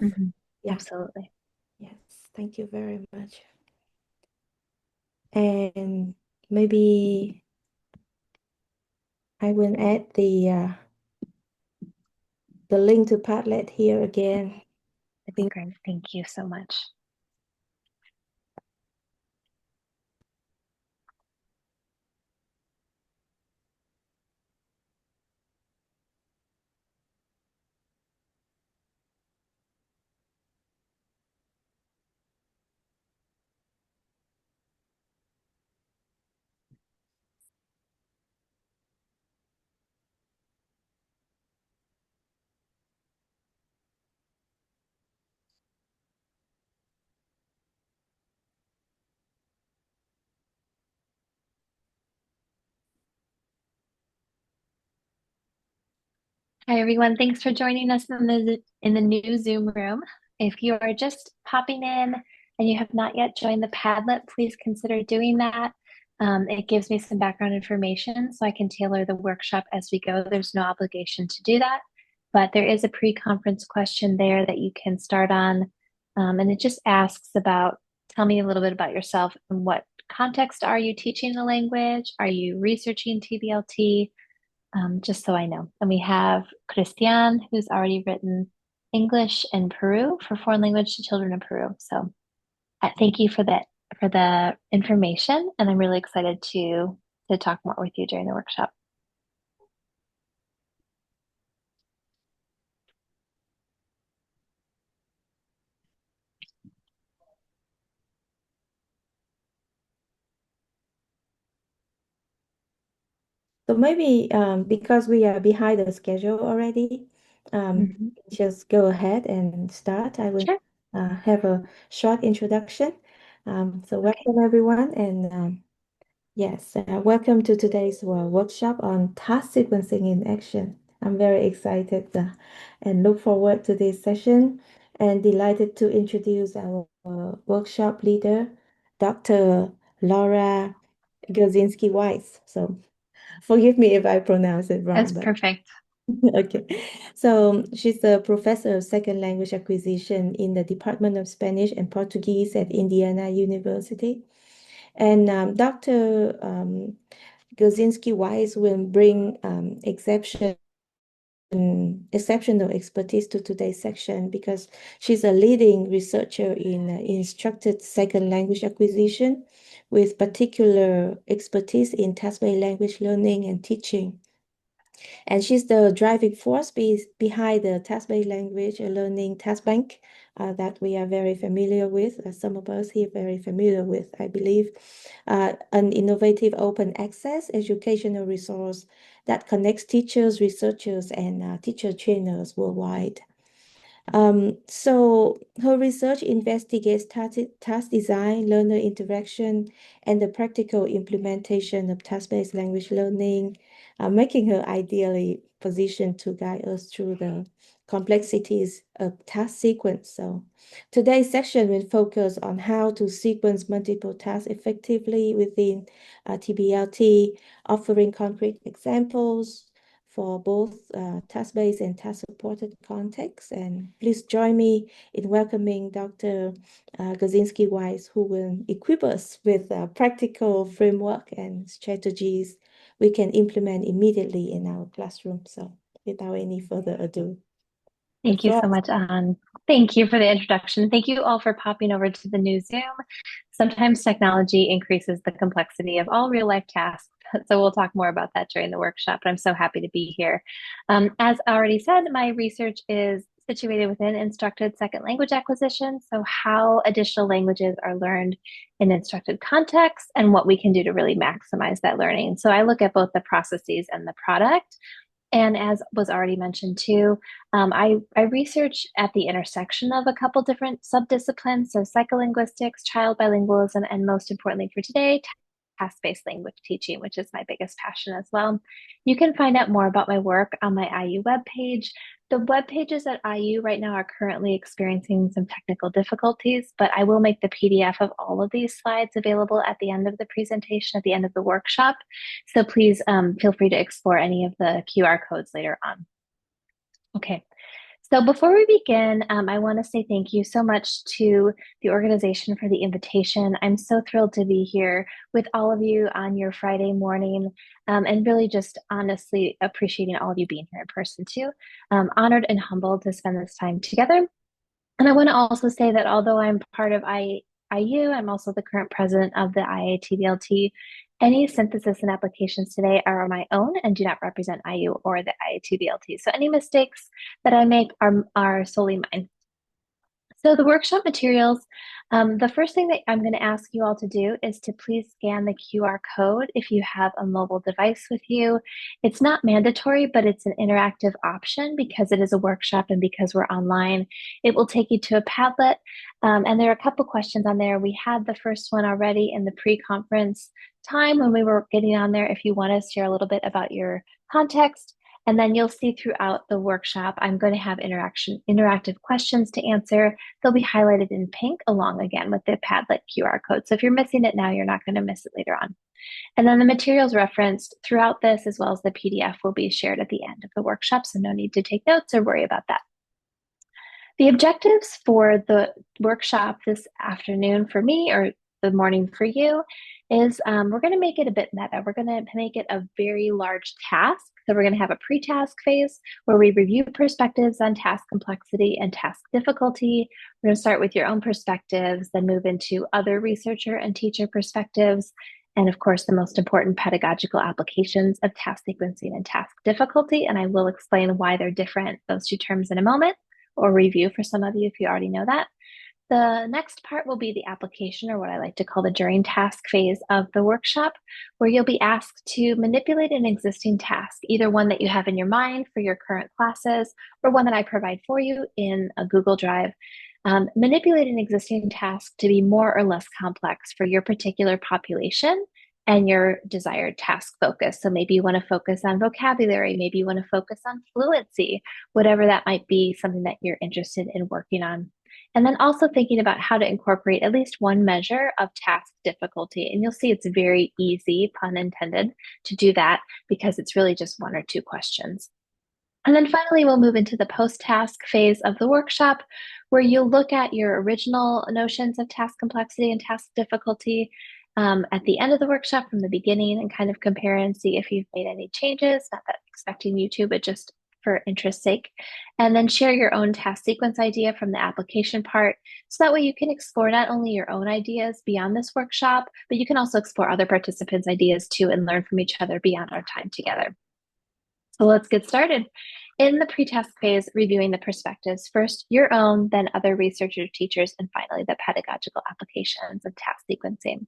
Yeah, Absolutely. yes, thank you very much. And maybe I will add the link to Padlet here again. That'd be great. Thank you so much. Hi, everyone. Thanks for joining us in the new Zoom room. If you are just popping in and you have not yet joined the Padlet, please consider doing that. It gives me some background information so I can tailor the workshop as we go. There's no obligation to do that, but there is a pre-conference question there that you can start on. And it just asks about, tell me a little bit about yourself and what context are you teaching the language? Are you researching TBLT? Just so I know. And we have Christian, who's already written English in Peru for foreign language to children in Peru. So thank you for the information, and I'm really excited to talk more with you during the workshop. So maybe because we are behind the schedule already, Mhm. just go ahead and start. I will Sure. have a short introduction. So Okay. welcome everyone, and yes, welcome to today's workshop on task sequencing in action. I'm very excited and look forward to this session and delighted to introduce our workshop leader, Dr. Laura Gurzynski-Weiss. So forgive me if I pronounce it That's wrong, but perfect. okay. So she's a professor of second language acquisition in the Department of Spanish and Portuguese at Indiana University. And Dr. Gurzynski-Weiss will bring exceptional expertise to today's section because she's a leading researcher in instructed second language acquisition with particular expertise in task-based language learning and teaching. And she's the driving force behind the task-based language learning task bank that we are very familiar with, some of us here very familiar with, I believe, an innovative open access educational resource that connects teachers, researchers, and teacher trainers worldwide. So her research investigates task design, learner interaction, and the practical implementation of task-based language learning, making her ideally positioned to guide us through the complexities of task sequence. So today's section will focus on how to sequence multiple tasks effectively within TBLT, offering concrete examples for both task-based and task-supported contexts. And please join me in welcoming Dr. Gurzynski-Weiss, who will equip us with a practical framework and strategies we can implement immediately in our classroom. So without any further ado, the Thank you floor so is much, Anne. Thank you for the introduction. Thank you all for popping over to the new Zoom. Sometimes technology increases the complexity of all real life tasks. So we'll talk more about that during the workshop, but I'm so happy to be here. As already said, my research is situated within instructed second language acquisition. So how additional languages are learned in instructed contexts and what we can do to really maximize that learning. So I look at both the processes and the product. And as was already mentioned too, I research at the intersection of a couple different subdisciplines, so psycholinguistics, child bilingualism, and most importantly for today, task-based language teaching, which is my biggest passion as well. You can find out more about my work on my IU webpage. The web pages at IU right now are currently experiencing some technical difficulties, but I will make the PDF of all of these slides available at the end of the presentation, at the end of the workshop. So please feel free to explore any of the QR codes later on. Okay, So before we begin, I want to say thank you so much to the organization for the invitation. I'm so thrilled to be here with all of you on your Friday morning, and really just honestly appreciating all of you being here in person too. Honored and humbled to spend this time together. And I want to also say that although I'm part of IU, I'm also the current president of the IATBLT. Any synthesis and applications today are on my own and do not represent IU or the IATBLT. So any mistakes that I make are solely mine. So the workshop materials, the first thing that I'm going to ask you all to do is to please scan the QR code if you have a mobile device with you. It's not mandatory, but it's an interactive option because it is a workshop and because we're online. It will take you to a Padlet, and there are a couple questions on there. We had the first one already in the pre-conference time when we were getting on there. If you want to share a little bit about your context, and then you'll see throughout the workshop, I'm going to have interactive questions to answer. They'll be highlighted in pink along again with the Padlet QR code. So if you're missing it now, you're not going to miss it later on. And then the materials referenced throughout this, as well as the PDF, will be shared at the end of the workshop. So no need to take notes or worry about that. The objectives for the workshop this afternoon for me, or the morning for you, is we're going to make it a bit meta. We're going to make it a very large task. So we're going to have a pre-task phase where we review perspectives on task complexity and task difficulty. We're going to start with your own perspectives, then move into other researcher and teacher perspectives, and of course, the most important pedagogical applications of task sequencing and task difficulty. And I will explain why they're different, those two terms, in a moment, or review for some of you if you already know that. The next part will be the application, or what I like to call the during task phase of the workshop, where you'll be asked to manipulate an existing task, either one that you have in your mind for your current classes or one that I provide for you in a Google Drive. Manipulate an existing task to be more or less complex for your particular population and your desired task focus. So maybe you want to focus on vocabulary, maybe you want to focus on fluency, whatever that might be, something that you're interested in working on. And then also thinking about how to incorporate at least one measure of task difficulty. And you'll see it's very easy, pun intended, to do that because it's really just one or two questions. And then finally, we'll move into the post-task phase of the workshop, where you'll look at your original notions of task complexity and task difficulty at the end of the workshop from the beginning, and kind of compare and see if you've made any changes. Not that I'm expecting you to, but just for interest's sake. And then share your own task sequence idea from the application part. So that way you can explore not only your own ideas beyond this workshop, but you can also explore other participants' ideas too and learn from each other beyond our time together. So let's get started. In the pre-task phase, reviewing the perspectives, first your own, then other researcher teachers, and finally the pedagogical applications of task sequencing.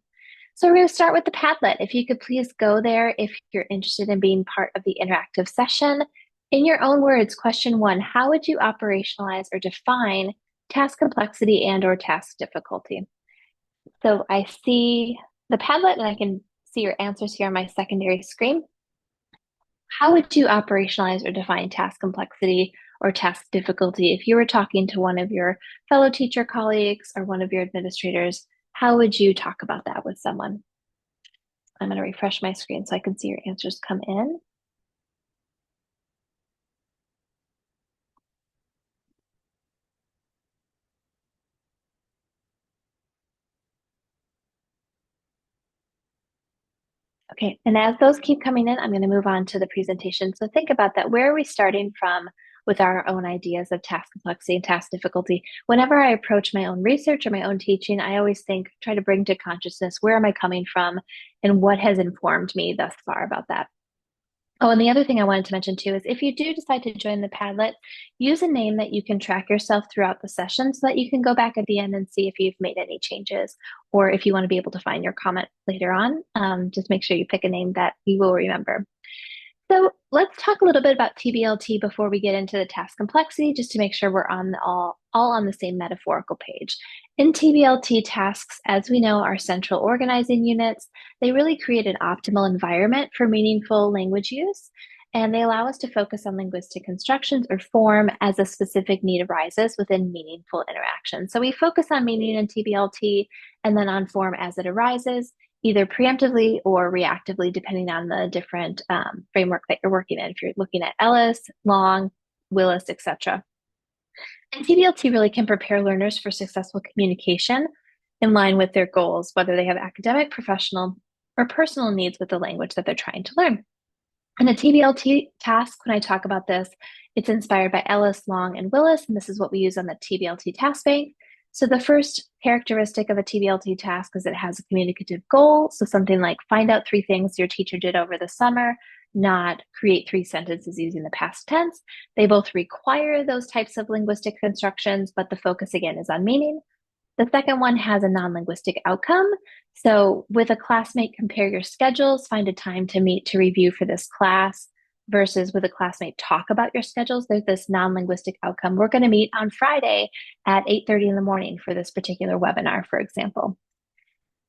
So we're going to start with the Padlet. If you could please go there if you're interested in being part of the interactive session. In your own words, question 1, how would you operationalize or define task complexity and or task difficulty? So I see the Padlet and I can see your answers here on my secondary screen. How would you operationalize or define task complexity or task difficulty if you were talking to one of your fellow teacher colleagues or one of your administrators? How would you talk about that with someone? I'm going to refresh my screen so I can see your answers come in. Okay, and as those keep coming in, I'm going to move on to the presentation. So think about that. Where are we starting from with our own ideas of task complexity and task difficulty? Whenever I approach my own research or my own teaching, I always try to bring to consciousness, where am I coming from and what has informed me thus far about that? Oh, and the other thing I wanted to mention too is if you do decide to join the Padlet, use a name that you can track yourself throughout the session so that you can go back at the end and see if you've made any changes, or if you want to be able to find your comment later on, just make sure you pick a name that you will remember. So let's talk a little bit about TBLT before we get into the task complexity, just to make sure we're on all on the same metaphorical page. In TBLT, tasks, as we know, are central organizing units. They really create an optimal environment for meaningful language use, and they allow us to focus on linguistic constructions or form as a specific need arises within meaningful interaction. So we focus on meaning in TBLT and then on form as it arises, either preemptively or reactively, depending on the different framework that you're working in. If you're looking at Ellis, Long, Willis, etc. And TBLT really can prepare learners for successful communication in line with their goals, whether they have academic, professional, or personal needs with the language that they're trying to learn. And a TBLT task, when I talk about this, it's inspired by Ellis, Long, and Willis, and this is what we use on the TBLT task bank. So the first characteristic of a TBLT task is it has a communicative goal. So something like find out 3 things your teacher did over the summer, not create 3 sentences using the past tense. They both require those types of linguistic constructions, but the focus again is on meaning. The second one has a non-linguistic outcome. So with a classmate, compare your schedules, find a time to meet to review for this class versus with a classmate, talk about your schedules. There's this non-linguistic outcome. We're going to meet on Friday at 8:30 in the morning for this particular webinar, for example.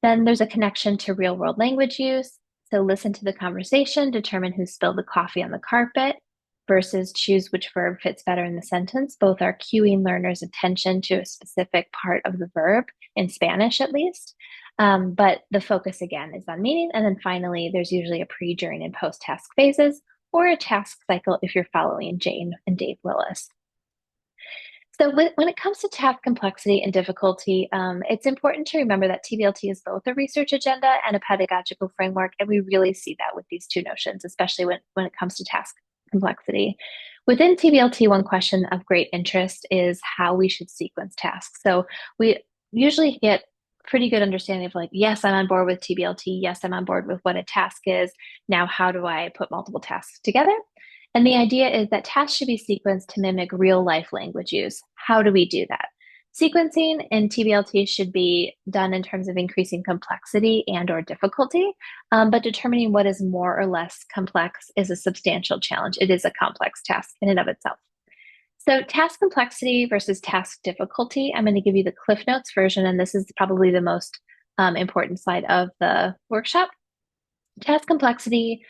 Then there's a connection to real world language use. So listen to the conversation, determine who spilled the coffee on the carpet versus choose which verb fits better in the sentence. Both are cueing learners' attention to a specific part of the verb, in Spanish at least. But the focus again is on meaning. And then finally, there's usually a pre, during, and post task phases or a task cycle if you're following Jane and Dave Willis. So when it comes to task complexity and difficulty, it's important to remember that TBLT is both a research agenda and a pedagogical framework, and we really see that with these two notions, especially when it comes to task complexity. Within TBLT, one question of great interest is how we should sequence tasks. So we usually get pretty good understanding of like, yes, I'm on board with TBLT. Yes, I'm on board with what a task is. Now, how do I put multiple tasks together? And the idea is that tasks should be sequenced to mimic real life language use. How do we do that? Sequencing in TBLT should be done in terms of increasing complexity and or difficulty, but determining what is more or less complex is a substantial challenge. It is a complex task in and of itself. So task complexity versus task difficulty, I'm going to give you the Cliff Notes version, and this is probably the most important slide of the workshop. Task complexity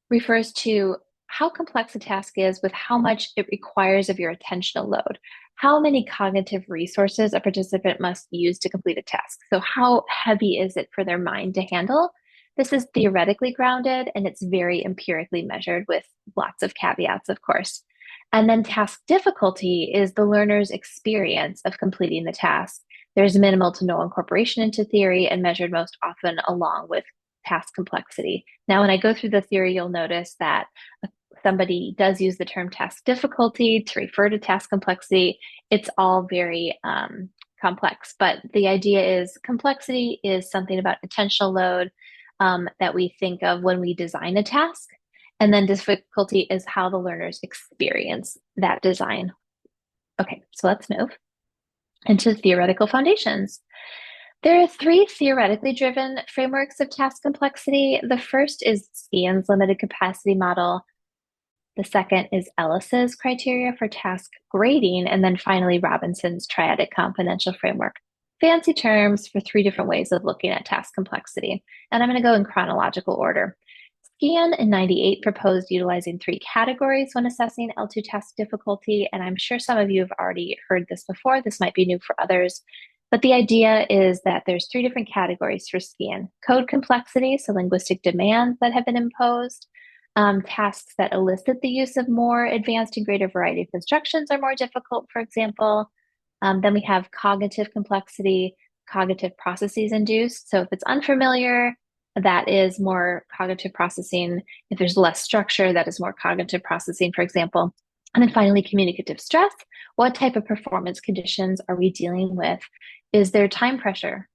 refers to how complex a task is with how much it requires of your attentional load. How many cognitive resources a participant must use to complete a task. So how heavy is it for their mind to handle? This is theoretically grounded and it's very empirically measured with lots of caveats, of course. And then task difficulty is the learner's experience of completing the task. There's minimal to no incorporation into theory and measured most often along with task complexity. Now, when I go through the theory, you'll notice that somebody does use the term task difficulty to refer to task complexity. It's all very complex, but the idea is complexity is something about attentional load that we think of when we design a task. And then difficulty is how the learners experience that design. Okay, so let's move into theoretical foundations. There are 3 theoretically driven frameworks of task complexity. The first is Scan's limited capacity model. The second is Ellis's criteria for task grading. And then finally, Robinson's triadic confidential framework. Fancy terms for 3 different ways of looking at task complexity. And I'm going to go in chronological order. Scan in 98 proposed utilizing 3 categories when assessing L2 task difficulty. And I'm sure some of you have already heard this before. This might be new for others. But the idea is that there's 3 different categories for Scan. Code complexity, so linguistic demands that have been imposed. Tasks that elicit the use of more advanced and greater variety of constructions are more difficult, for example. Then we have cognitive complexity, cognitive processes induced. So if it's unfamiliar, that is more cognitive processing. If there's less structure, that is more cognitive processing, for example. And then finally, communicative stress. What type of performance conditions are we dealing with? Is there time pressure?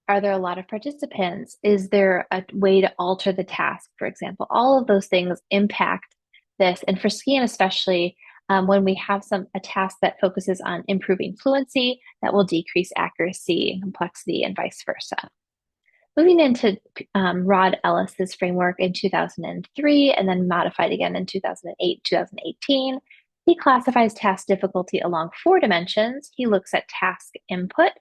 Are there a lot of participants? Is there a way to alter the task, for example? All of those things impact this. And for Scan especially, when we have a task that focuses on improving fluency, that will decrease accuracy and complexity and vice versa. Moving into Rod Ellis's framework in 2003 and then modified again in 2008, 2018, he classifies task difficulty along 4 dimensions. He looks at task input.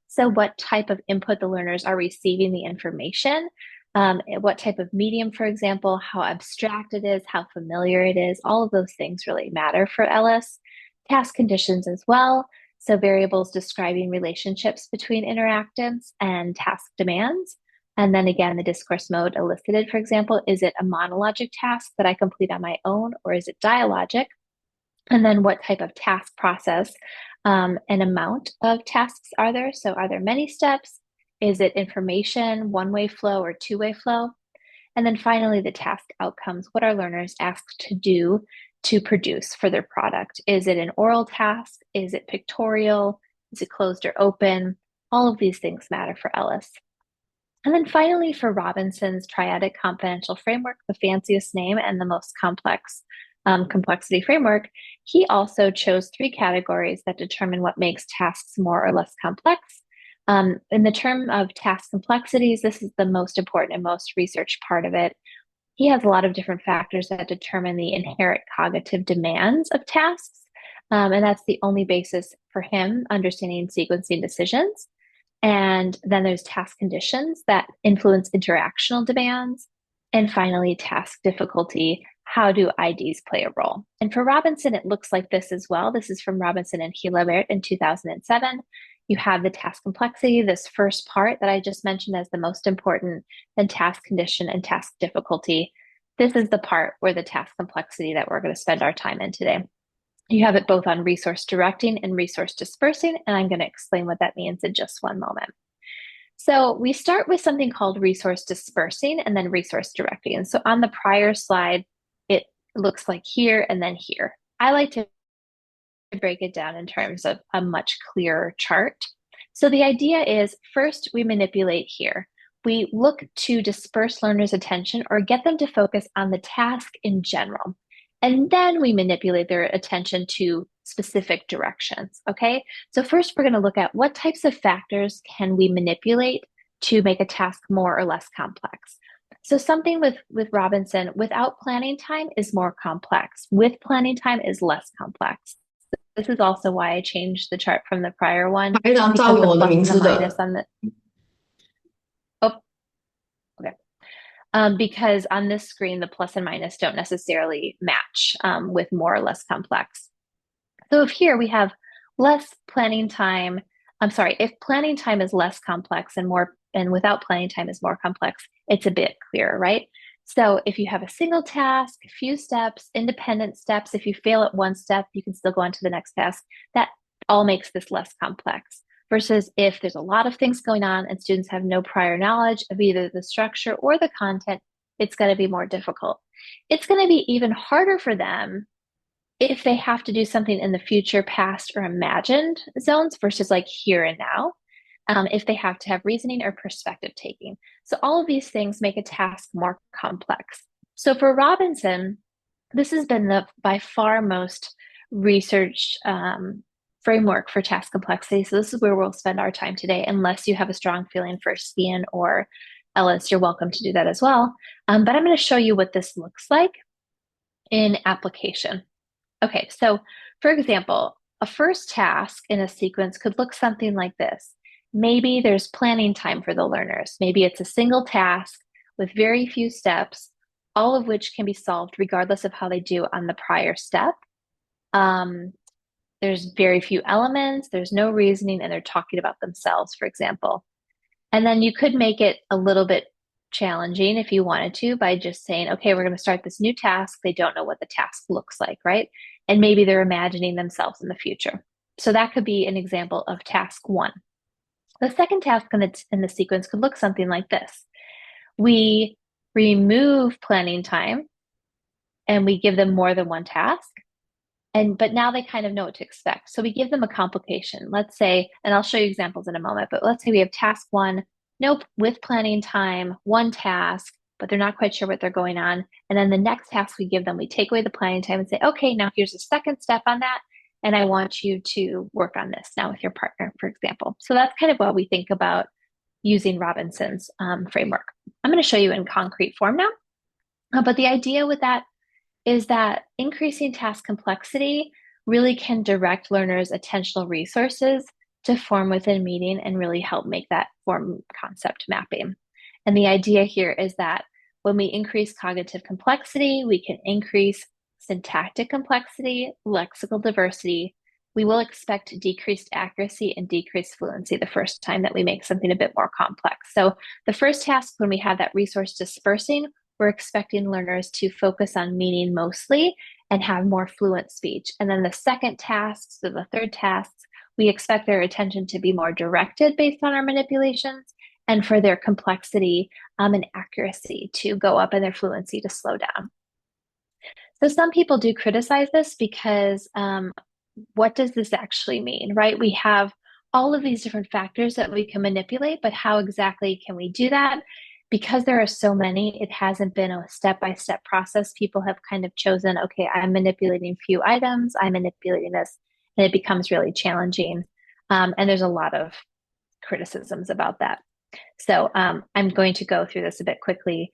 So what type of input the learners are receiving the information, what type of medium, for example, how abstract it is, how familiar it is, all of those things really matter for Ellis. Task conditions as well. So variables describing relationships between interactants and task demands. And then again, the discourse mode elicited, for example, is it a monologic task that I complete on my own or is it dialogic? And then what type of task process and amount of tasks are there? So are there many steps? Is it information, one-way flow or two-way flow? And then finally, the task outcomes. What are learners asked to do to produce for their product? Is it an oral task? Is it pictorial? Is it closed or open? All of these things matter for Ellis. And then finally, for Robinson's triadic confidential framework, the fanciest name and the most complex complexity framework, he also chose three categories that determine what makes tasks more or less complex. In the term of task complexities, this is the most important and most researched part of it. He has a lot of different factors that determine the inherent cognitive demands of tasks. And that's the only basis for him understanding sequencing decisions. And then there's task conditions that influence interactional demands. And finally, task difficulty. How do IDs play a role? And for Robinson, it looks like this as well. This is from Robinson and Hilabert in 2007. You have the task complexity, this first part that I just mentioned as the most important, then task condition and task difficulty. This is the part where the task complexity that we're going to spend our time in today. You have it both on resource directing and resource dispersing, and I'm going to explain what that means in just one moment. So we start with something called resource dispersing and then resource directing. And so on the prior slide, it looks like here and then here. I like to break it down in terms of a much clearer chart. So the idea is first we manipulate here. We look to disperse learners' attention or get them to focus on the task in general. And then we manipulate their attention to specific directions, okay? So first we're gonna look at what types of factors can we manipulate to make a task more or less complex. So something with Robinson, without planning time is more complex. With planning time is less complex. This is also why I changed the chart from the prior one 排长照 because 有 the 我的 plus 名 and the 字 minus 的，on the oh okay because on this screen the plus and minus don't necessarily match with more or less complex. So if here we have less planning time, I'm sorry, if planning time is less complex and more and without planning time is more complex, it's a bit clearer, right? So if you have a single task, a few steps, independent steps, if you fail at one step, you can still go on to the next task. That all makes this less complex. Versus if there's a lot of things going on and students have no prior knowledge of either the structure or the content, it's going to be more difficult. It's going to be even harder for them if they have to do something in the future, past, or imagined zones versus like here and now, if they have to have reasoning or perspective taking. So all of these things make a task more complex. So for Robinson, this has been the by far most researched framework for task complexity. So this is where we'll spend our time today, unless you have a strong feeling for Scian or Ellis, you're welcome to do that as well. But I'm going to show you what this looks like in application. Okay, so for example, a first task in a sequence could look something like this. Maybe there's planning time for the learners. Maybe it's a single task with very few steps, all of which can be solved regardless of how they do on the prior step. There's very few elements, there's no reasoning, and they're talking about themselves, for example. And then you could make it a little bit challenging if you wanted to by just saying, okay, we're going to start this new task. They don't know what the task looks like, right? And maybe they're imagining themselves in the future. So that could be an example of task one. The second task in the sequence could look something like this. We remove planning time and we give them more than one task. But now they kind of know what to expect. So we give them a complication. Let's say, and I'll show you examples in a moment, but let's say we have task one, nope, with planning time, one task, but they're not quite sure what they're going on. And then the next task we give them, we take away the planning time and say, okay, now here's a second step on that. And I want you to work on this now with your partner, for example. So that's kind of what we think about using Robinson's framework. I'm going to show you in concrete form now. But the idea with that is that increasing task complexity really can direct learners' attentional resources to form within meaning and really help make that form concept mapping. And the idea here is that when we increase cognitive complexity, we can increase syntactic complexity, lexical diversity. We will expect decreased accuracy and decreased fluency the first time that we make something a bit more complex. So the first task, when we have that resource dispersing, we're expecting learners to focus on meaning mostly and have more fluent speech. And then the second task, so the third task, we expect their attention to be more directed based on our manipulations, and for their complexity and accuracy to go up and their fluency to slow down. So some people do criticize this because what does this actually mean, right? We have all of these different factors that we can manipulate, but how exactly can we do that? Because there are so many, it hasn't been a step-by-step process. People have kind of chosen, okay, I'm manipulating few items, I'm manipulating this, and it becomes really challenging. And there's a lot of criticisms about that. So I'm going to go through this a bit quickly.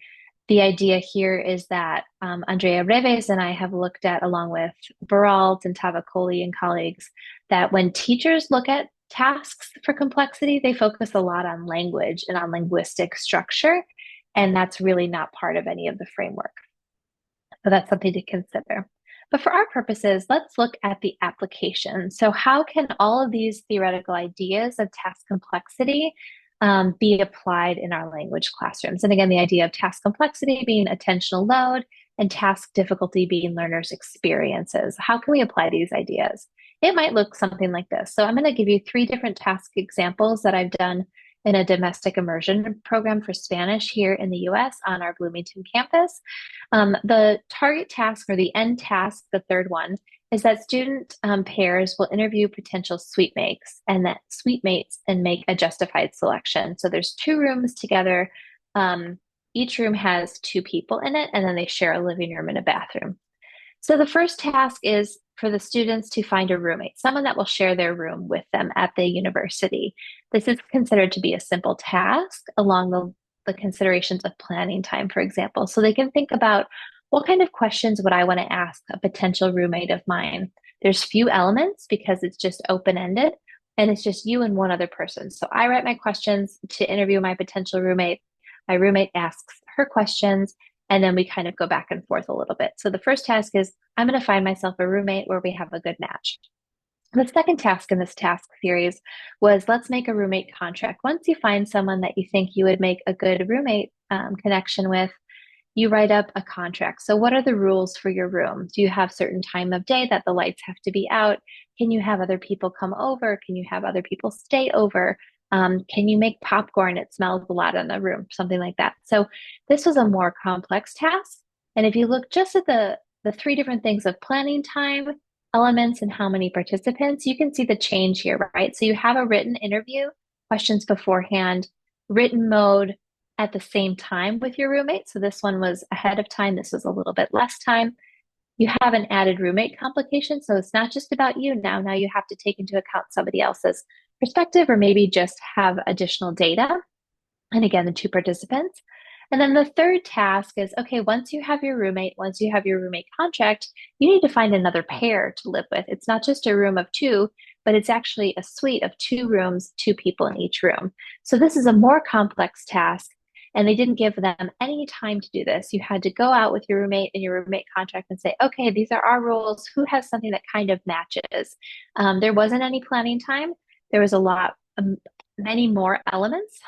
The idea here is that Andrea Reves and I have looked at, along with Baralt and Tavakoli and colleagues, that when teachers look at tasks for complexity, they focus a lot on language and on linguistic structure, and that's really not part of any of the framework. So that's something to consider. But for our purposes, let's look at the application. So how can all of these theoretical ideas of task complexity be applied in our language classrooms? And again, the idea of task complexity being attentional load and task difficulty being learners' experiences. How can we apply these ideas? It might look something like this. So I'm going to give you 3 different task examples that I've done in a domestic immersion program for Spanish here in the US on our Bloomington campus. The target task, or the end task, the third one, is that student pairs will interview potential suite mates and make a justified selection. So there's 2 rooms together. Each room has 2 people in it, and then they share a living room and a bathroom. So the first task is for the students to find a roommate, someone that will share their room with them at the university. This is considered to be a simple task along the considerations of planning time, for example. So they can think about, what kind of questions would I want to ask a potential roommate of mine? There's few elements because it's just open-ended and it's just you and one other person. So I write my questions to interview my potential roommate. My roommate asks her questions, and then we kind of go back and forth a little bit. So the first task is, I'm going to find myself a roommate where we have a good match. The second task in this task series was, let's make a roommate contract. Once you find someone that you think you would make a good roommate connection with, you write up a contract. So what are the rules for your room? Do you have certain time of day that the lights have to be out? Can you have other people come over? Can you have other people stay over? Can you make popcorn? It smells a lot in the room, something like that. So this was a more complex task. And if you look just at the 3 different things of planning time, elements, and how many participants, you can see the change here, right? So you have a written interview, questions beforehand, written mode at the same time with your roommate. So this one was ahead of time. This was a little bit less time. You have an added roommate complication. So it's not just about you now. Now you have to take into account somebody else's perspective, or maybe just have additional data. And again, the 2 participants. And then the third task is, okay, once you have your roommate contract, you need to find another pair to live with. It's not just a room of 2, but it's actually a suite of 2 rooms, 2 people in each room. So this is a more complex task, and they didn't give them any time to do this. You had to go out with your roommate and your roommate contract and say, okay, these are our rules. Who has something that kind of matches? There wasn't any planning time. There was a lot, many more elements,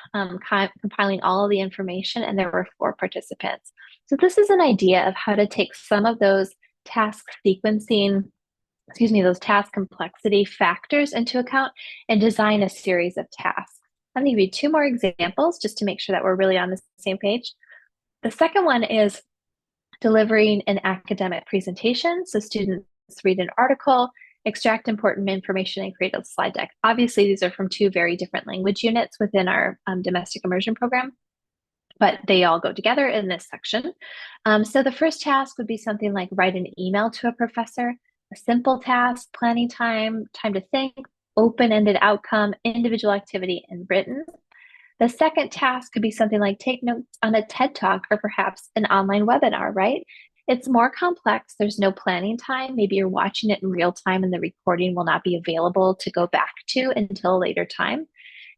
compiling all of the information, and there were 4 participants. So this is an idea of how to take some of those task sequencing, those task complexity factors into account and design a series of tasks. I'm going to give you 2 more examples just to make sure that we're really on the same page. The second one is delivering an academic presentation. So students read an article, extract important information, and create a slide deck. Obviously, these are from 2 very different language units within our domestic immersion program, but they all go together in this section. So the first task would be something like write an email to a professor, a simple task, planning time, time to think, open-ended outcome, individual activity, and written. The second task could be something like take notes on a TED Talk or perhaps an online webinar, right? It's more complex. There's no planning time. Maybe you're watching it in real time and the recording will not be available to go back to until a later time.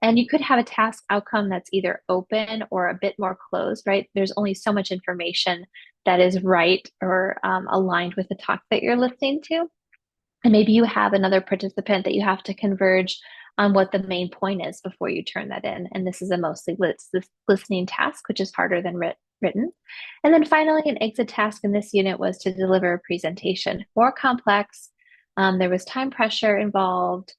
And you could have a task outcome that's either open or a bit more closed, right? There's only so much information that is right or aligned with the talk that you're listening to. And maybe you have another participant that you have to converge on what the main point is before you turn that in. And this is a mostly listening task, which is harder than written. And then finally, an exit task in this unit was to deliver a presentation. More complex. There was time pressure involved,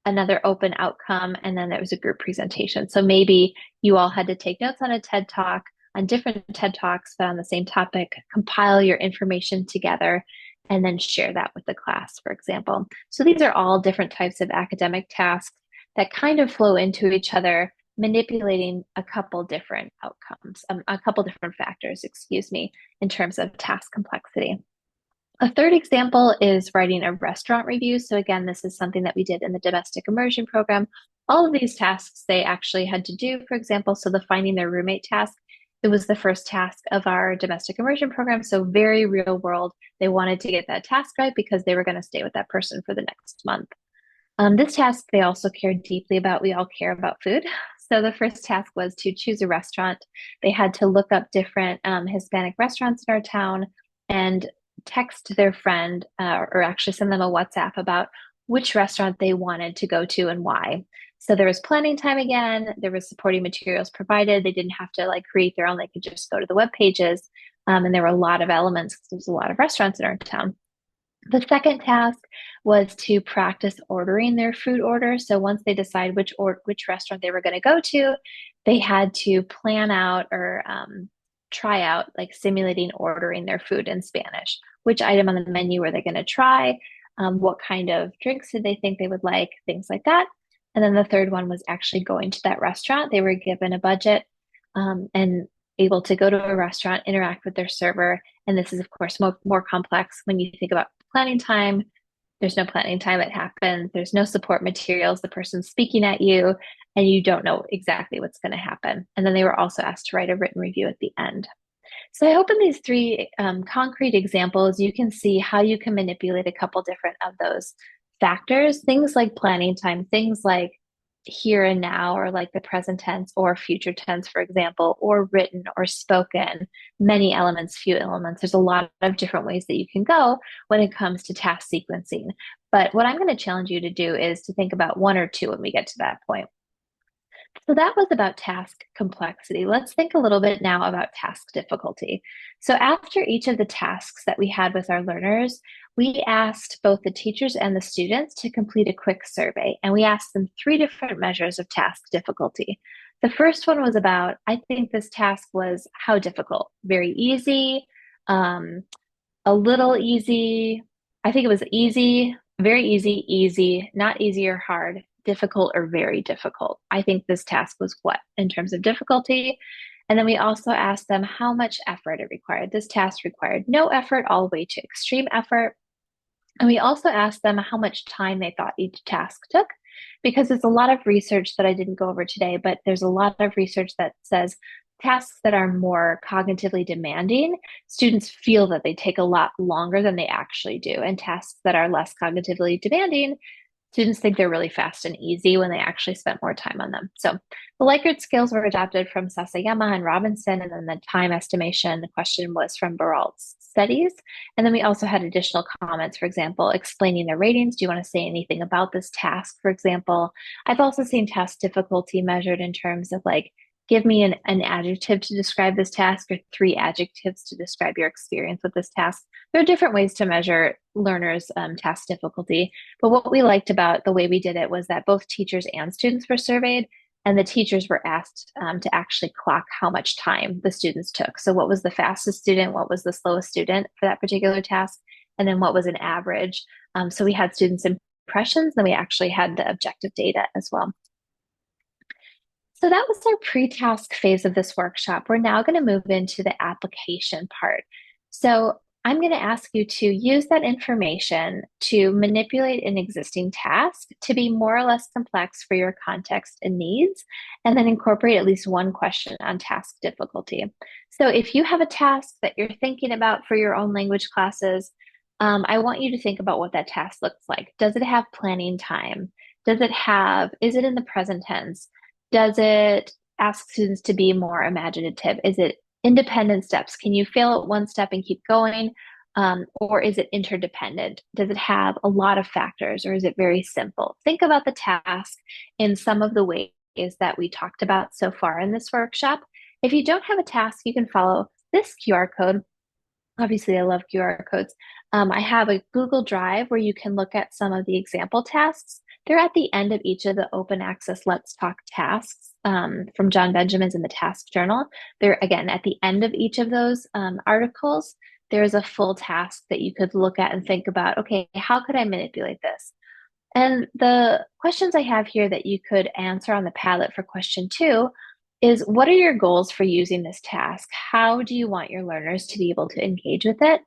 another open outcome, and then there was a group presentation. So maybe you all had to take notes on a TED Talk, on different TED Talks, but on the same topic, compile your information together, and then share that with the class, for example. So these are all different types of academic tasks that kind of flow into each other, manipulating a couple different outcomes, a couple different factors, excuse me, in terms of task complexity. A third example is writing a restaurant review. So again, this is something that we did in the domestic immersion program. All of these tasks they actually had to do, for example, so the finding their roommate task, it was the first task of our domestic immersion program. So very real world. They wanted to get that task right because they were going to stay with that person for the next month. This task they also cared deeply about. We all care about food. So the first task was to choose a restaurant. They had to look up different Hispanic restaurants in our town and text their friend or actually send them a WhatsApp about which restaurant they wanted to go to and why. So there was planning time again. There was supporting materials provided. They didn't have to like create their own. They could just go to the web pages. And there were a lot of elements because there's a lot of restaurants in our town. The second task was to practice ordering their food order. So once they decide which restaurant they were going to go to, they had to plan out or try out like simulating ordering their food in Spanish. Which item on the menu were they going to try? What kind of drinks did they think they would like? Things like that. And then the third one was actually going to that restaurant. They were given a budget and able to go to a restaurant, interact with their server. And this is, of course, more complex when you think about planning time. There's no planning time. It happens. There's no support materials. The person's speaking at you, and you don't know exactly what's going to happen. And then they were also asked to write a written review at the end. So I hope in these three concrete examples, you can see how you can manipulate a couple different of those factors, things like planning time, things like here and now, or like the present tense or future tense, for example, or written or spoken, many elements, few elements. There's a lot of different ways that you can go when it comes to task sequencing. But what I'm going to challenge you to do is to think about one or two when we get to that point. So that was about task complexity. Let's think a little bit now about task difficulty. So after each of the tasks that we had with our learners, we asked both the teachers and the students to complete a quick survey, and we asked them three different measures of task difficulty. The first one was about, I think this task was how difficult? Very easy, a little easy. I think it was easy, very easy, easy, not easy or hard, difficult or very difficult. I think this task was what in terms of difficulty. And then we also asked them how much effort it required. This task required no effort all the way to extreme effort. And we also asked them how much time they thought each task took, because there's a lot of research that I didn't go over today, but there's a lot of research that says tasks that are more cognitively demanding, students feel that they take a lot longer than they actually do. And tasks that are less cognitively demanding, students think they're really fast and easy when they actually spent more time on them. So the Likert scales were adapted from Sasayama and Robinson, and then the time estimation, the question was from Baralt's studies. And then we also had additional comments, for example, explaining the ratings. Do you want to say anything about this task, for example? I've also seen task difficulty measured in terms of like, give me an adjective to describe this task or three adjectives to describe your experience with this task. There are different ways to measure learners' task difficulty. But what we liked about the way we did it was that both teachers and students were surveyed, and the teachers were asked to actually clock how much time the students took. So what was the fastest student? What was the slowest student for that particular task? And then what was an average? So we had students' impressions, then we actually had the objective data as well. So that was our pre-task phase of this workshop. We're now going to move into the application part. So I'm going to ask you to use that information to manipulate an existing task to be more or less complex for your context and needs, and then incorporate at least one question on task difficulty. So if you have a task that you're thinking about for your own language classes, I want you to think about what that task looks like. Does it have planning time? Is it in the present tense? Does it ask students to be more imaginative? Is it independent steps? Can you fail at one step and keep going? Or is it interdependent? Does it have a lot of factors, or is it very simple? Think about the task in some of the ways that we talked about so far in this workshop, If you don't have a task, you can follow this QR code. Obviously, I love QR codes. I have a Google Drive where you can look at some of the example tasks. They're at the end of each of the open access Let's Talk tasks from John Benjamin's in the task journal. They're again at the end of each of those articles. There's a full task that you could look at and think about, okay, how could I manipulate this? And the questions I have here that you could answer on the Padlet for question 2 is what are your goals for using this task? How do you want your learners to be able to engage with it?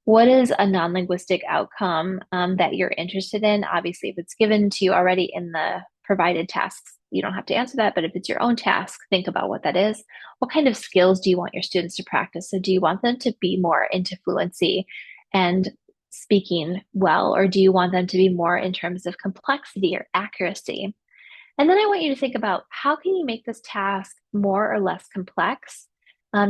What is a non-linguistic outcome that you're interested in? Obviously, if it's given to you already in the provided tasks, you don't have to answer that. But if it's your own task, think about what that is. What kind of skills do you want your students to practice? So do you want them to be more into fluency and speaking well, or do you want them to be more in terms of complexity or accuracy? And then I want you to think about how can you make this task more or less complex,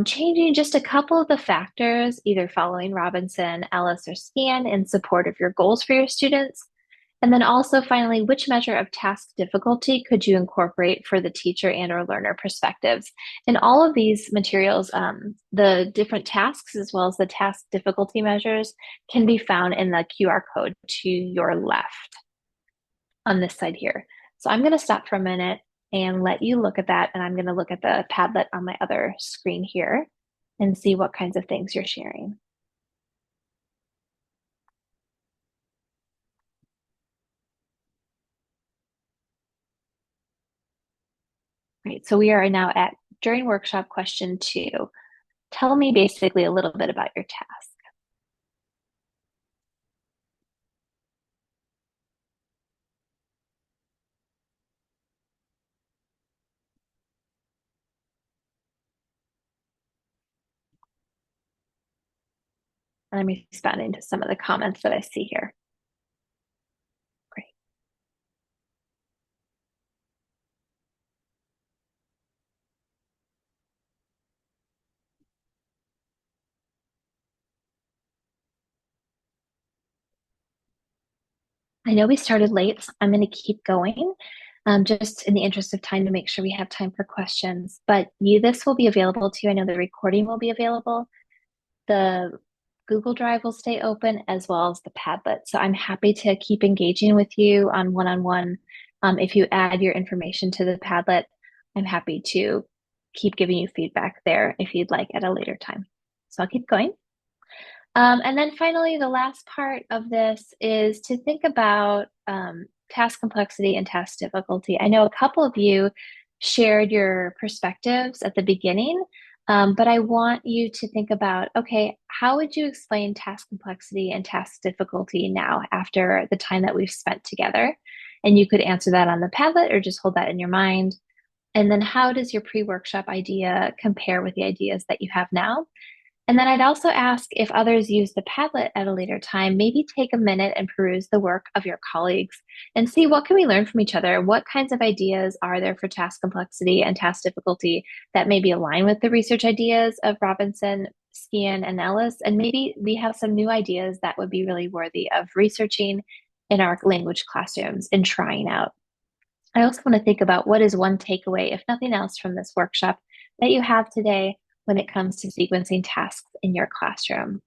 changing just a couple of the factors, either following Robinson, Ellis, or Scan in support of your goals for your students. And then also finally, which measure of task difficulty could you incorporate for the teacher and or learner perspectives? In all of these materials, the different tasks as well as the task difficulty measures can be found in the QR code to your left on this side here. So I'm going to stop for a minute and let you look at that. And I'm going to look at the Padlet on my other screen here and see what kinds of things you're sharing. Great. So we are now at during workshop question 2. Tell me basically a little bit about your task. And I'm responding to some of the comments that I see here. Great. I know we started late, so I'm going to keep going. Just in the interest of time to make sure we have time for questions. But this will be available to you. I know the recording will be available. The Google Drive will stay open as well as the Padlet. So I'm happy to keep engaging with you on one-on-one. If you add your information to the Padlet, I'm happy to keep giving you feedback there if you'd like at a later time. So I'll keep going. And then finally, the last part of this is to think about task complexity and task difficulty. I know a couple of you shared your perspectives at the beginning, but I want you to think about, okay, how would you explain task complexity and task difficulty now after the time that we've spent together? And you could answer that on the Padlet or just hold that in your mind. And then how does your pre-workshop idea compare with the ideas that you have now? And then I'd also ask if others use the Padlet at a later time, maybe take a minute and peruse the work of your colleagues and see what can we learn from each other? What kinds of ideas are there for task complexity and task difficulty that maybe align with the research ideas of Robinson, Skian, and Ellis? And maybe we have some new ideas that would be really worthy of researching in our language classrooms and trying out. I also want to think about what is one takeaway, if nothing else, from this workshop that you have today when it comes to sequencing tasks in your classroom.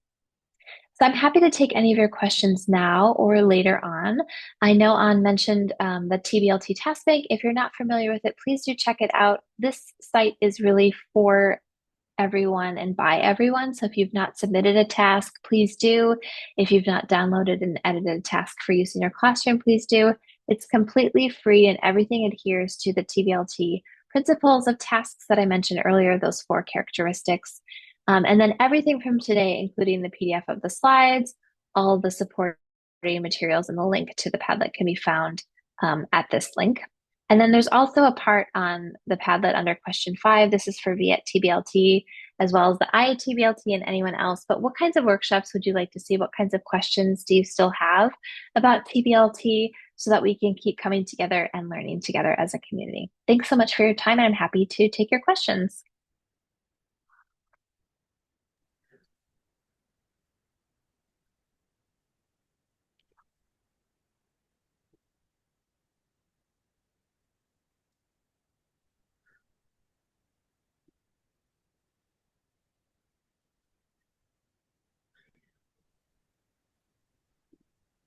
So I'm happy to take any of your questions now or later on. I know An mentioned the TBLT Task Bank. If you're not familiar with it, please do check it out. This site is really for everyone and by everyone. So if you've not submitted a task, please do. If you've not downloaded and edited a task for use in your classroom, please do. It's completely free and everything adheres to the TBLT principles of tasks that I mentioned earlier, those 4 characteristics. And then everything from today, including the PDF of the slides, all the supporting materials and the link to the Padlet can be found at this link. And then there's also a part on the Padlet under question 5. This is for Viet TBLT, as well as the IATBLT and anyone else. But what kinds of workshops would you like to see? What kinds of questions do you still have about TBLT so that we can keep coming together and learning together as a community? Thanks so much for your time, and I'm happy to take your questions.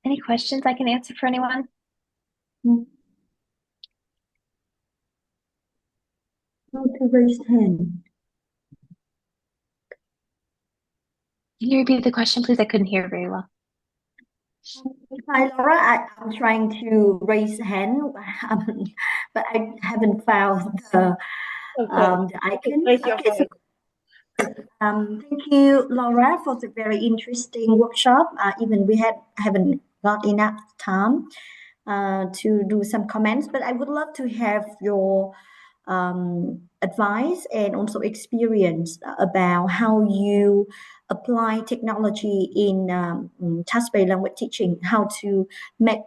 Any questions I can answer for anyone? Mm, how to raise hand? Can you repeat the question, please? I couldn't hear very well. Hi, Laura. I'm trying to raise hand, um, but I haven't found Okay. the icon. Raise your Okay, so hand. thank you, Laura, for the very interesting workshop. Even we haven't got enough time to do some comments, but I would love to have your advice and also experience about how you apply technology in task-based language teaching, how to make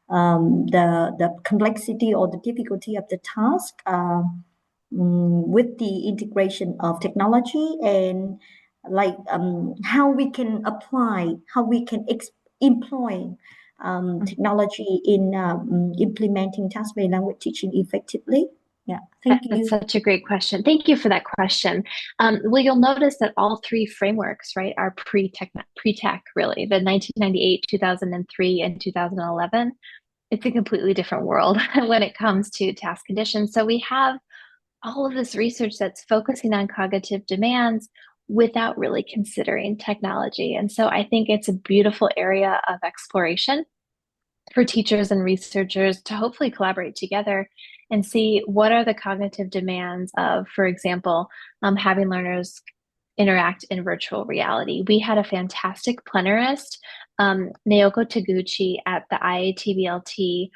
the complexity or the difficulty of the task with the integration of technology and like how we can apply, how we can employ technology in implementing task-based language teaching effectively. Yeah, thank That's you. such a great question. Thank you for that question. Well, you'll notice that all three frameworks, right, are pre-tech, really. The 1998, 2003, and 2011. It's a completely different world when it comes to task conditions. So we have all of this research that's focusing on cognitive demands without really considering technology. And so I think it's a beautiful area of exploration for teachers and researchers to hopefully collaborate together and see what are the cognitive demands of, for example, having learners interact in virtual reality. We had a fantastic plenarist, Naoko Taguchi, at the IATBLT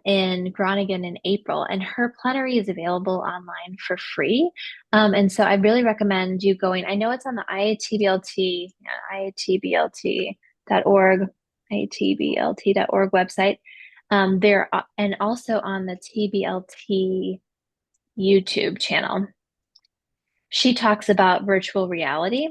in Groningen in April, and her plenary is available online for free. And so I really recommend you going. I know it's on the IATBLT, IATBLT.org, IATBLT.org website. There and also on the TBLT YouTube channel. She talks about virtual reality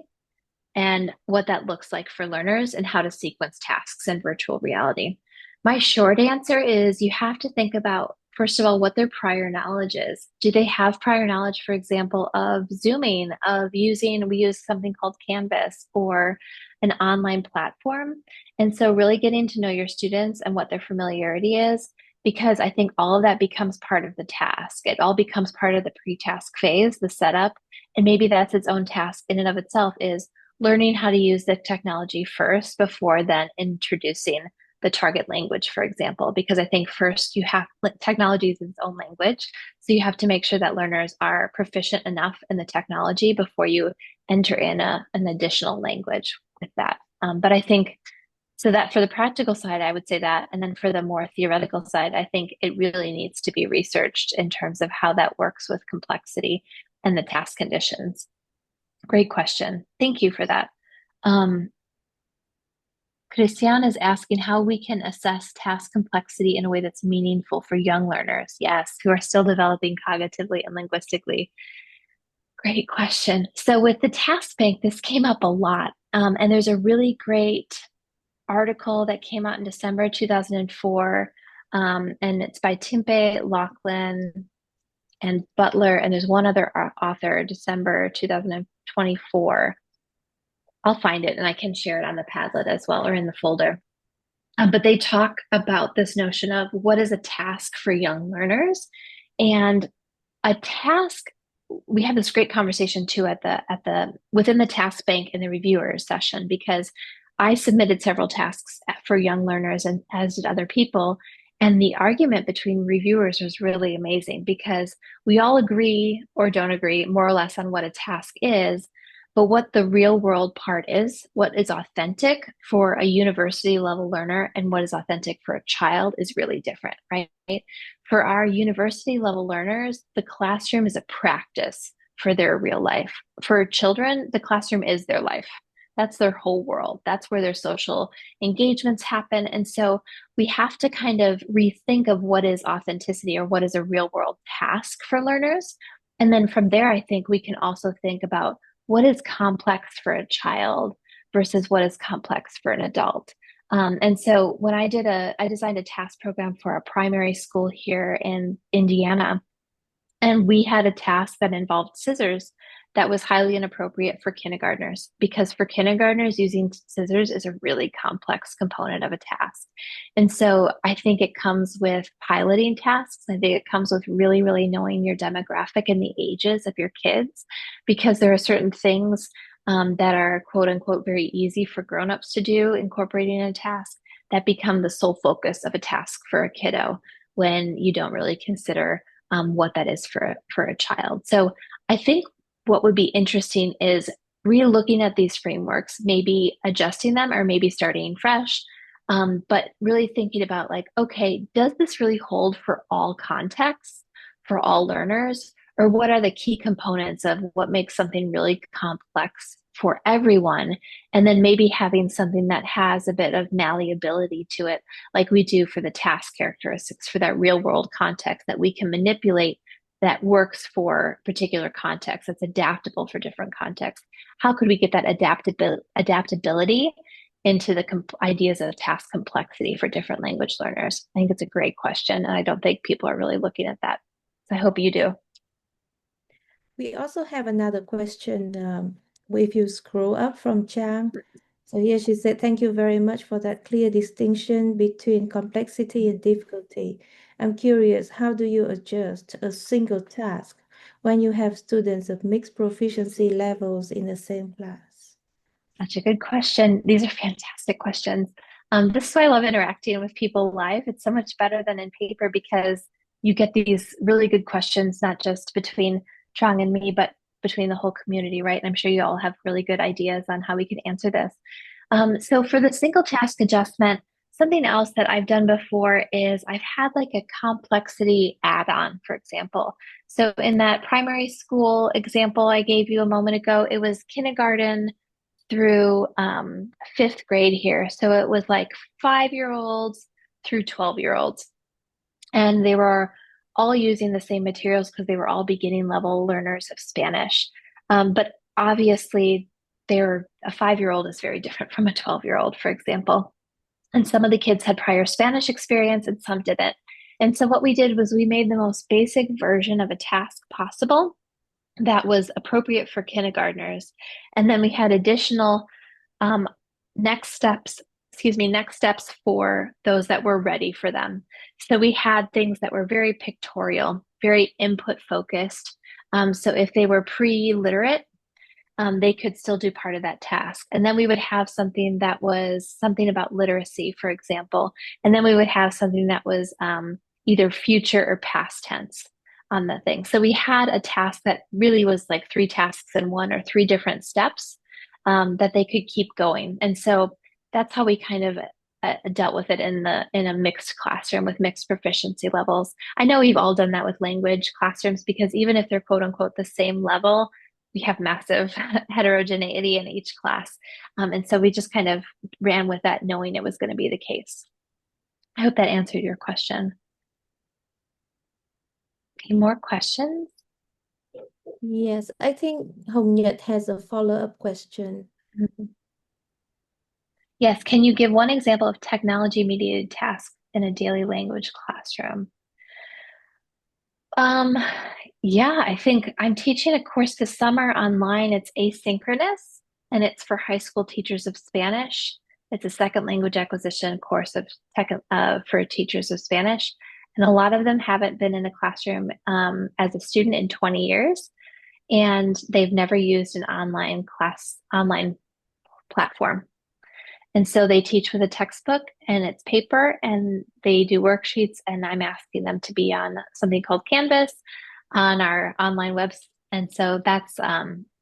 and what that looks like for learners and how to sequence tasks in virtual reality. My short answer is you have to think about, first of all, what their prior knowledge is. Do they have prior knowledge, for example, of Zooming, of using, we use something called Canvas or an online platform? And so really getting to know your students and what their familiarity is, because I think all of that becomes part of the task. It all becomes part of the pre-task phase, the setup. And maybe that's its own task in and of itself is learning how to use the technology first before then introducing the target language, for example, because I think first you have technology is its own language. So you have to make sure that learners are proficient enough in the technology before you enter in an additional language with that. But I think so that for the practical side, I would say that. And then for the more theoretical side, I think it really needs to be researched in terms of how that works with complexity and the task conditions. Great question. Thank you for that. Christiane is asking how we can assess task complexity in a way that's meaningful for young learners. Yes, who are still developing cognitively and linguistically. Great question. So with the task bank, this came up a lot. And there's a really great article that came out in December 2004. And it's by Timpe, Laughlin, and Butler. And there's one other author, December 2024. I'll find it and I can share it on the Padlet as well or in the folder. But they talk about this notion of what is a task for young learners, and a task. We had this great conversation too at the within the task bank in the reviewers session because I submitted several tasks for young learners and as did other people. And the argument between reviewers was really amazing because we all agree or don't agree more or less on what a task is, but what the real world part is, what is authentic for a university level learner and what is authentic for a child is really different, right? For our university level learners, the classroom is a practice for their real life. For children, the classroom is their life. That's their whole world. That's where their social engagements happen. And so we have to kind of rethink of what is authenticity or what is a real world task for learners. And then from there, I think we can also think about what is complex for a child versus what is complex for an adult. And so when I designed a task program for a primary school here in Indiana, and we had a task that involved scissors that was highly inappropriate for kindergartners, because for kindergartners, using scissors is a really complex component of a task. And so I think it comes with piloting tasks. I think it comes with really, really knowing your demographic and the ages of your kids, because there are certain things that are quote unquote very easy for grown-ups to do, incorporating a task, that become the sole focus of a task for a kiddo when you don't really consider what that is for a child. So I think what would be interesting is re-looking at these frameworks, maybe adjusting them or maybe starting fresh, but really thinking about like, okay, does this really hold for all contexts, for all learners? Or what are the key components of what makes something really complex for everyone? And then maybe having something that has a bit of malleability to it, like we do for the task characteristics, for that real world context that we can manipulate, that works for particular contexts, that's adaptable for different contexts. How could we get that adaptability into the ideas of task complexity for different language learners? I think it's a great question, and I don't think people are really looking at that. So I hope you do. We also have another question. If you scroll up from Chang, so here she said, thank you very much for that clear distinction between complexity and difficulty. I'm curious, how do you adjust a single task when you have students of mixed proficiency levels in the same class? Such a good question. These are fantastic questions. This is why I love interacting with people live. It's so much better than in paper, because you get these really good questions, not just between Trang and me, but between the whole community, right? And I'm sure you all have really good ideas on how we can answer this. So for the single task adjustment, something else that I've done before is I've had like a complexity add-on, for example. So in that primary school example I gave you a moment ago, it was kindergarten through fifth grade here. So it was like 5-year-olds through 12-year-olds. And they were all using the same materials because they were all beginning level learners of Spanish. But obviously, a 5-year-old is very different from a 12-year-old, for example. And some of the kids had prior Spanish experience and some didn't. And so what we did was we made the most basic version of a task possible that was appropriate for kindergartners. And then we had additional next steps for those that were ready for them. So we had things that were very pictorial, very input focused. So if they were pre-literate, they could still do part of that task. And then we would have something that was something about literacy, for example. And then we would have something that was either future or past tense on the thing. So we had a task that really was like 3 tasks in one, or 3 different steps that they could keep going. And so that's how we kind of dealt with it in a mixed classroom with mixed proficiency levels. I know we've all done that with language classrooms, because even if they're quote unquote the same level, we have massive heterogeneity in each class. And so we just kind of ran with that, knowing it was going to be the case. I hope that answered your question. Any more questions? Yes, I think Hồng Nhật has a follow-up question. Mm-hmm. Yes, can you give one example of technology-mediated tasks in a daily language classroom? Yeah, I think I'm teaching a course this summer online. It's asynchronous, and it's for high school teachers of Spanish. It's a second language acquisition course for teachers of Spanish. And a lot of them haven't been in a classroom as a student in 20 years, and they've never used an online platform. And so they teach with a textbook and it's paper, and they do worksheets, and I'm asking them to be on something called Canvas on our online website. And so that's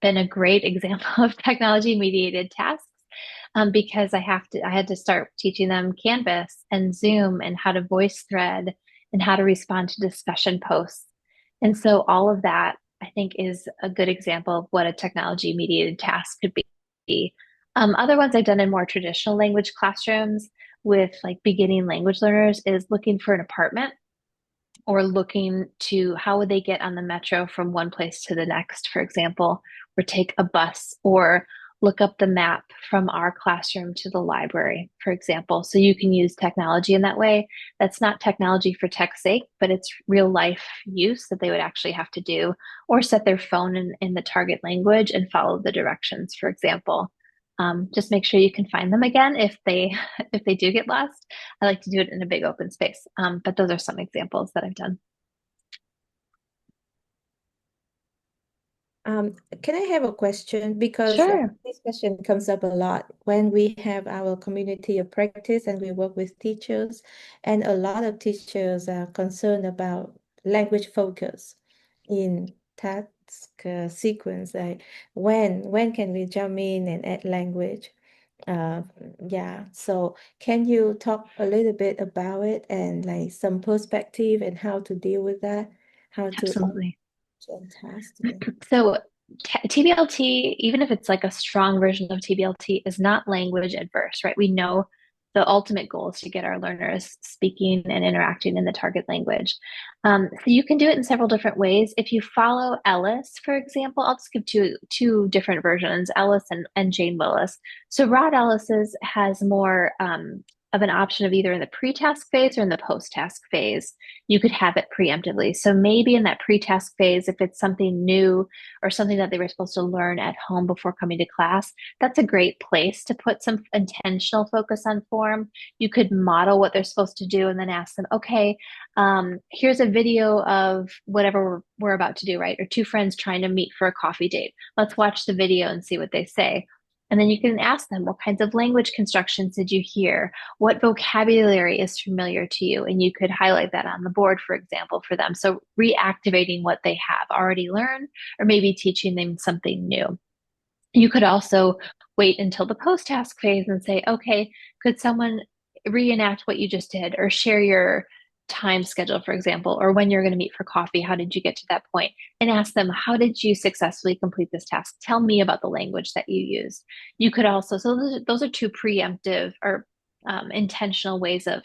been a great example of technology mediated tasks, because I had to start teaching them Canvas and Zoom and how to voice thread and how to respond to discussion posts. And so all of that, I think, is a good example of what a technology mediated task could be. Other ones I've done in more traditional language classrooms with like beginning language learners is looking for an apartment, or looking to how would they get on the metro from one place to the next, for example, or take a bus, or look up the map from our classroom to the library, for example. So you can use technology in that way. That's not technology for tech's sake, but it's real life use that they would actually have to do, or set their phone in the target language and follow the directions, for example. Just make sure you can find them again if they if they do get lost. I like to do it in a big open space. But those are some examples that I've done. Can I have a question? Because Sure. this question comes up a lot when we have our community of practice and we work with teachers, and a lot of teachers are concerned about language focus in task sequence. Like when can we jump in and add language? Uh, yeah. So can you talk a little bit about it and like some perspective and how to deal with that? How to Absolutely. and task together? So TBLT, even if it's like a strong version of TBLT, is not language adverse, right? We know the ultimate goal is to get our learners speaking and interacting in the target language. So you can do it in several different ways. If you follow Ellis, for example, I'll just give two different versions, Ellis and Jane Willis. So Rod Ellis's has more of an option of either in the pre-task phase or in the post-task phase. You could have it preemptively. So maybe in that pre-task phase, if it's something new or something that they were supposed to learn at home before coming to class, that's a great place to put some intentional focus on form. You could model what they're supposed to do and then ask them, okay, here's a video of whatever we're about to do, right? Or two friends trying to meet for a coffee date. Let's watch the video and see what they say. And then you can ask them, what kinds of language constructions did you hear? What vocabulary is familiar to you? And you could highlight that on the board, for example, for them. So reactivating what they have already learned, or maybe teaching them something new. You could also wait until the post-task phase and say, okay, could someone reenact what you just did, or share your time schedule, for example, or when you're going to meet for coffee, how did you get to that point? And ask them, how did you successfully complete this task? Tell me about the language that you used. You could also, so those are two preemptive or intentional ways of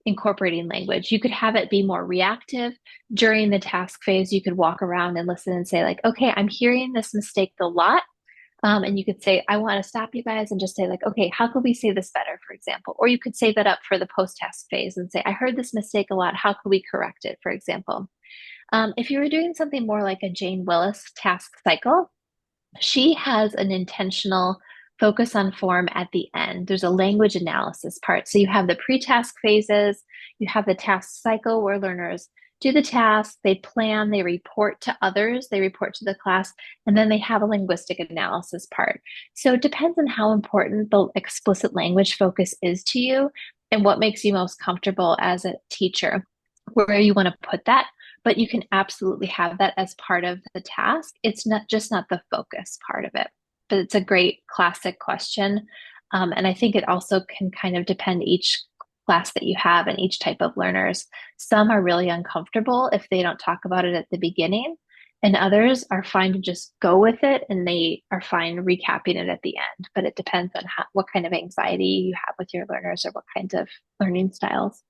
incorporating language. You could have it be more reactive. During the task phase, you could walk around and listen and say, like, okay, I'm hearing this mistake a lot. And you could say, I want to stop you guys and just say, like, okay, how could we say this better, for example? Or you could save that up for the post-task phase and say, I heard this mistake a lot. How could we correct it, for example? If you were doing something more like a Jane Willis task cycle, she has an intentional focus on form at the end. There's a language analysis part. So you have the pre-task phases, you have the task cycle where learners do the task, they plan, they report to others, they report to the class, and then they have a linguistic analysis part. So it depends on how important the explicit language focus is to you and what makes you most comfortable as a teacher, where you want to put that. But you can absolutely have that as part of the task. It's not the focus part of it, but it's a great classic question. And I think it also can kind of depend each class that you have and each type of learners. Some are really uncomfortable if they don't talk about it at the beginning, and others are fine to just go with it and they are fine recapping it at the end. But it depends on what kind of anxiety you have with your learners or what kinds of learning styles.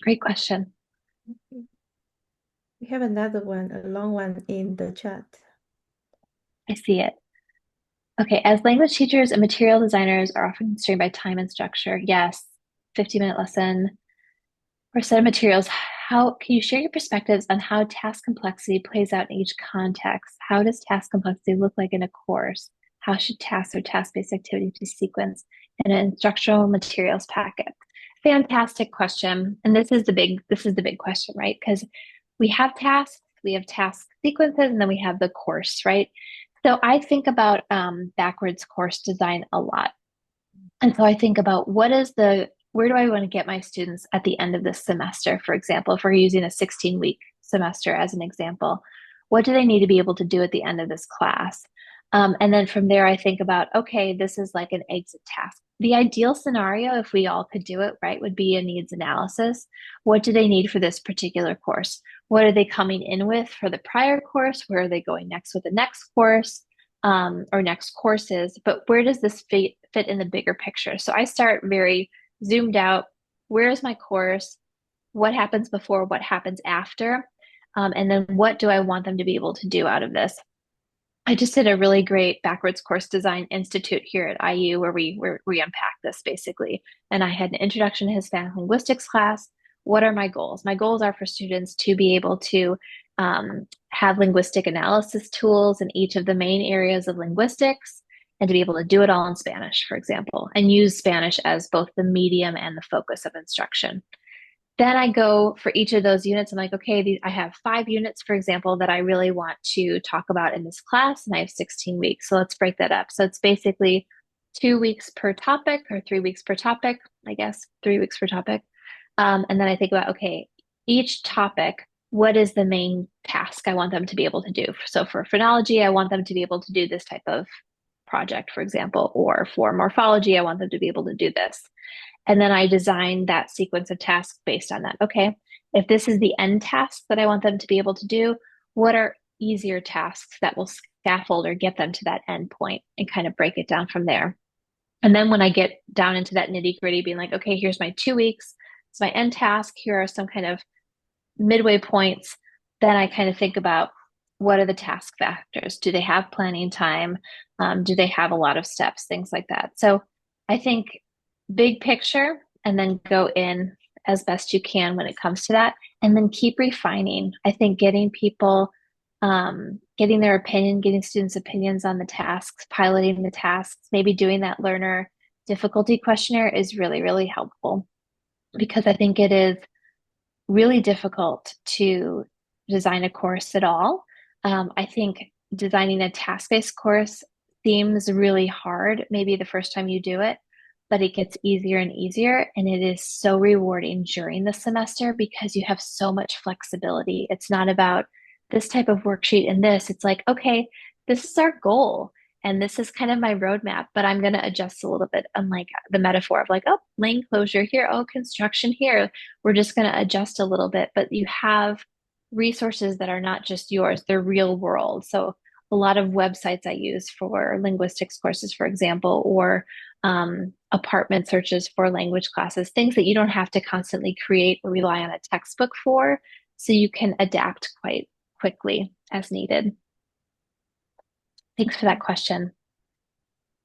Great question. We have another one, a long one in the chat. I see it. Okay, as language teachers and material designers are often constrained by time and structure. Yes, 50-minute lesson or set of materials. How can you share your perspectives on how task complexity plays out in each context? How does task complexity look like in a course? How should tasks or task-based activities be sequenced in an instructional materials packet? Fantastic question. And this is the big question, right? Because we have tasks, we have task sequences, and then we have the course, right? So I think about backwards course design a lot. And so I think about where do I want to get my students at the end of this semester, for example, if we're using a 16-week semester as an example, what do they need to be able to do at the end of this class? And then from there, I think about, okay, this is like an exit task. The ideal scenario, if we all could do it, right, would be a needs analysis. What do they need for this particular course? What are they coming in with for the prior course? Where are they going next with the next course or next courses? But where does this fit in the bigger picture? So I start very zoomed out. Where is my course? What happens before? What happens after? And then what do I want them to be able to do out of this? I just did a really great backwards course design institute here at IU where we unpack this basically. And I had an introduction to Hispanic linguistics class. What are my goals? My goals are for students to be able to have linguistic analysis tools in each of the main areas of linguistics and to be able to do it all in Spanish, for example, and use Spanish as both the medium and the focus of instruction. Then I go for each of those units. I'm like, okay, I have 5 units, for example, that I really want to talk about in this class, and I have 16 weeks. So let's break that up. So it's basically 2 weeks per topic or 3 weeks per topic, I guess, 3 weeks per topic. And then I think about, okay, each topic, what is the main task I want them to be able to do? So for phonology, I want them to be able to do this type of project, for example, or for morphology, I want them to be able to do this. And then I design that sequence of tasks based on that. Okay, if this is the end task that I want them to be able to do, what are easier tasks that will scaffold or get them to that end point and kind of break it down from there. And then when I get down into that nitty gritty, being like, okay, here's my 2 weeks, it's my end task, here are some kind of midway points, then I kind of think about what are the task factors? Do they have planning time? Do they have a lot of steps? Things like that. So I think big picture and then go in as best you can when it comes to that and then keep refining. I think getting people getting their opinion, getting students opinions on the tasks, piloting the tasks, maybe doing that learner difficulty questionnaire is really, really helpful because I think it is really difficult to design a course at all. I think designing a task-based course seems really hard, maybe the first time you do it, but it gets easier and easier. And it is so rewarding during the semester because you have so much flexibility. It's not about this type of worksheet and this. It's like, okay, this is our goal. And this is kind of my roadmap, but I'm going to adjust a little bit, unlike the metaphor of like, oh, lane closure here, oh, construction here. We're just going to adjust a little bit, but you have resources that are not just yours, they're real world. So a lot of websites I use for linguistics courses, for example, or apartment searches for language classes, things that you don't have to constantly create or rely on a textbook for, so you can adapt quite quickly as needed. Thanks for that question.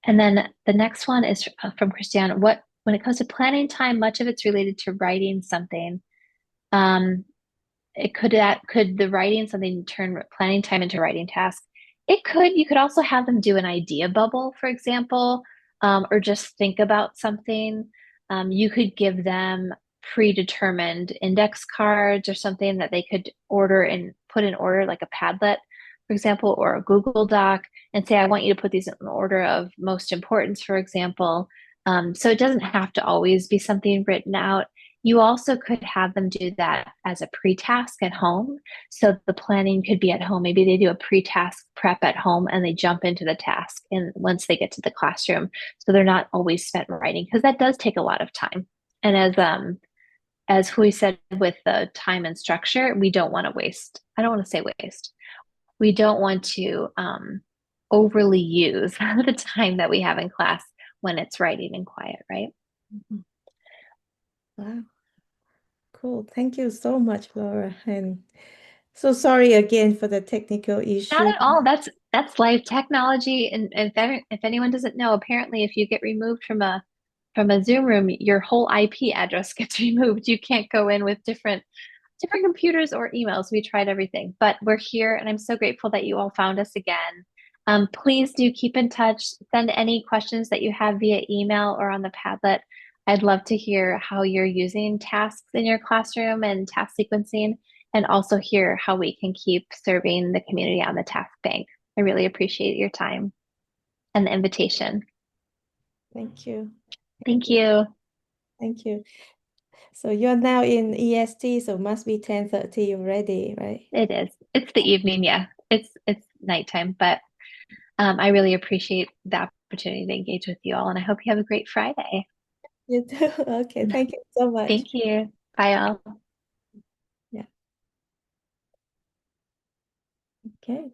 And then the next one is from Christiane. When it comes to planning time, much of it's related to writing something. Could the writing something turn planning time into writing tasks? It could. You could also have them do an idea bubble, for example, or just think about something. You could give them predetermined index cards or something that they could order and put in order, like a Padlet, for example, or a Google Doc, and say, I want you to put these in order of most importance, for example. So it doesn't have to always be something written out. You also could have them do that as a pre-task at home. So the planning could be at home. Maybe they do a pre-task prep at home and they jump into the task and once they get to the classroom. So they're not always spent writing because that does take a lot of time. And as Hui said with the time and structure, we don't want to waste. I don't want to say waste. We don't want to overly use the time that we have in class when it's writing and quiet, right? Wow. Cool. Thank you so much, Laura. And so sorry again for the technical issue. Not at all. That's life technology. And if anyone doesn't know, apparently if you get removed from a Zoom room, your whole IP address gets removed. You can't go in with different computers or emails. We tried everything, but we're here, and I'm so grateful that you all found us again. Please do keep in touch. Send any questions that you have via email or on the Padlet. I'd love to hear how you're using tasks in your classroom and task sequencing, and also hear how we can keep serving the community on the task bank. I really appreciate your time and the invitation. Thank you. Thank you. Thank you. So you're now in EST, so must be 10:30 already, right? It is. It's the evening, yeah. It's nighttime, but I really appreciate the opportunity to engage with you all, and I hope you have a great Friday. You too. Okay, thank you so much. Thank you. Bye all. Yeah. Okay.